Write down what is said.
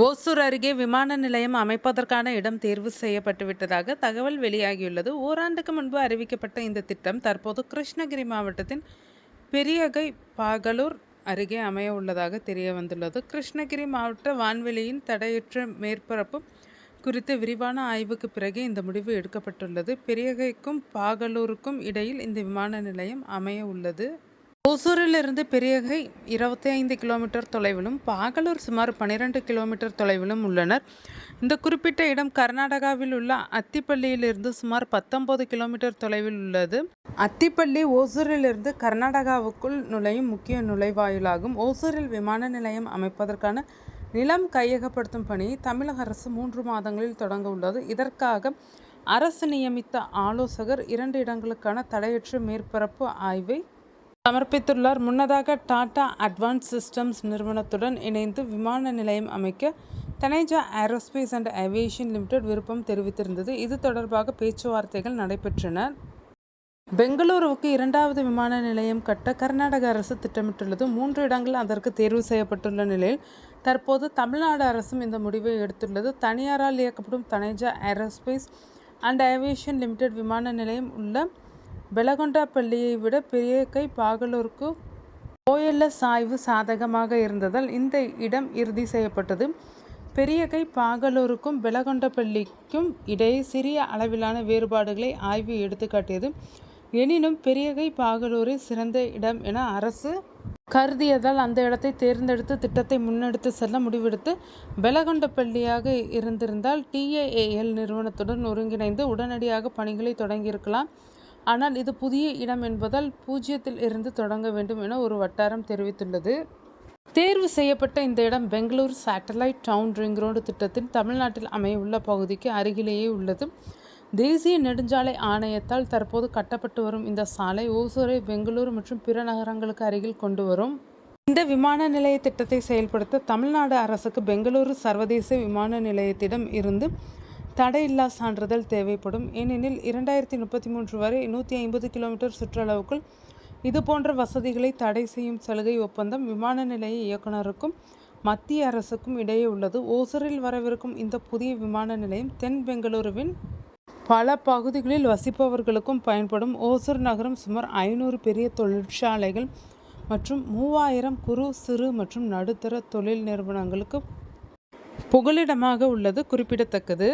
ஓசூர் அருகே விமான நிலையம் அமைப்பதற்கான இடம் தேர்வு செய்யப்பட்டுவிட்டதாக தகவல் வெளியாகியுள்ளது. ஓராண்டுக்கு முன்பு அறிவிக்கப்பட்ட இந்த திட்டம் தற்போது கிருஷ்ணகிரி மாவட்டத்தின் பெரியகை பாகலூர் அருகே அமைய உள்ளதாக தெரிய வந்துள்ளது. கிருஷ்ணகிரி மாவட்ட வான்வெளியின் தடையற்ற மேற்பரப்பு குறித்து விரிவான ஆய்வுக்கு பிறகு இந்த முடிவு எடுக்கப்பட்டுள்ளது. பெரியகைக்கும் பாகலூருக்கும் இடையில் இந்த விமான நிலையம் அமைய உள்ளது. ஓசூரிலிருந்து பெரியகை 25 கிலோமீட்டர் தொலைவிலும் பாகலூர் சுமார் 12 கிலோமீட்டர் தொலைவிலும் உள்ளனர். இந்த குறிப்பிட்ட இடம் கர்நாடகாவில் உள்ள அத்திப்பள்ளியிலிருந்து சுமார் 19 கிலோமீட்டர் தொலைவில் உள்ளது. அத்திப்பள்ளி ஓசூரிலிருந்து கர்நாடகாவுக்குள் நுழையும் முக்கிய நுழைவாயிலாகும். ஓசூரில் விமான நிலையம் அமைப்பதற்கான நிலம் கையகப்படுத்தும் பணியை தமிழக அரசு 3 மாதங்களில் தொடங்க உள்ளது. இதற்காக அரசு நியமித்த ஆலோசகர் 2 இடங்களுக்கான தடையற்ற மேற்பரப்பு ஆய்வை சமர்ப்பித்துள்ளார். முன்னதாக டாடா அட்வான்ஸ் சிஸ்டம்ஸ் நிறுவனத்துடன் இணைந்து விமான நிலையம் அமைக்க Taneja aerospace and aviation limited விருப்பம் தெரிவித்திருந்தது. இது தொடர்பாக பேச்சுவார்த்தைகள் நடைபெற்றன. பெங்களூருவுக்கு 2வது விமான நிலையம் கட்ட கர்நாடக அரசு திட்டமிட்டுள்ளது. 3 இடங்கள் அதற்கு தேர்வு செய்யப்பட்டுள்ள நிலையில் தற்போது தமிழ்நாடு அரசும் இந்த முடிவை எடுத்துள்ளது. தனியாரால் இயக்கப்படும் Taneja aerospace and aviation limited விமான நிலையம் உள்ள பெலகொண்டாப்பள்ளியை விட பெரியகை பாகலூருக்கு OLS ஆய்வு சாதகமாக இருந்ததால் இந்த இடம் இறுதி செய்யப்பட்டது. பெரியகை பாகலூருக்கும் பெலகொண்டப்பள்ளிக்கும் இடையே சிறிய அளவிலான வேறுபாடுகளை ஆய்வு எடுத்துக்காட்டியது. எனினும் பெரியகை பாகலூரை சிறந்த இடம் என அரசு கருதியதால் அந்த இடத்தை தேர்ந்தெடுத்து திட்டத்தை முன்னெடுத்து செல்ல முடிவெடுத்து பெலகொண்டப்பள்ளியாக இருந்திருந்தால் TAAL நிறுவனத்துடன் ஒருங்கிணைந்து உடனடியாக பணிகளை தொடங்கியிருக்கலாம். ஆனால் இது புதிய இடம் என்பதால் 0த்தில் இருந்து தொடங்க வேண்டும் என ஒரு வட்டாரம் தெரிவித்துள்ளது. தேர்வு செய்யப்பட்ட இந்த இடம் Bengaluru satellite town ring road திட்டத்தின் தமிழ்நாட்டில் அமையவுள்ள பகுதிக்கு அருகிலேயே உள்ளது. தேசிய நெடுஞ்சாலை ஆணையத்தால் தற்போது கட்டப்பட்டு வரும் இந்த சாலை ஓசூரை பெங்களூரு மற்றும் பிற நகரங்களுக்கு அருகில் கொண்டு வரும். இந்த விமான நிலைய திட்டத்தை செயல்படுத்த தமிழ்நாடு அரசுக்கு பெங்களூரு சர்வதேச விமான நிலையத்திடம் இருந்து தடையில்லா சான்றிதழ் தேவைப்படும். ஏனெனில் 2033 வரை 150 கிலோமீட்டர் சுற்றளவுக்குள் இதுபோன்ற வசதிகளை தடை செய்யும் சலுகை ஒப்பந்தம் விமான நிலைய இயக்குநருக்கும் மத்திய அரசுக்கும் இடையே உள்ளது. ஓசூரில் வரவிருக்கும் இந்த புதிய விமான நிலையம் தென் பெங்களூருவின் பல பகுதிகளில் வசிப்பவர்களுக்கும் பயன்படும். ஓசூர் நகரம் சுமார் 500 பெரிய தொழிற்சாலைகள் மற்றும் 3000 குறு சிறு மற்றும் நடுத்தர தொழில் நிறுவனங்களுக்கு புகலிடமாக உள்ளது குறிப்பிடத்தக்கது.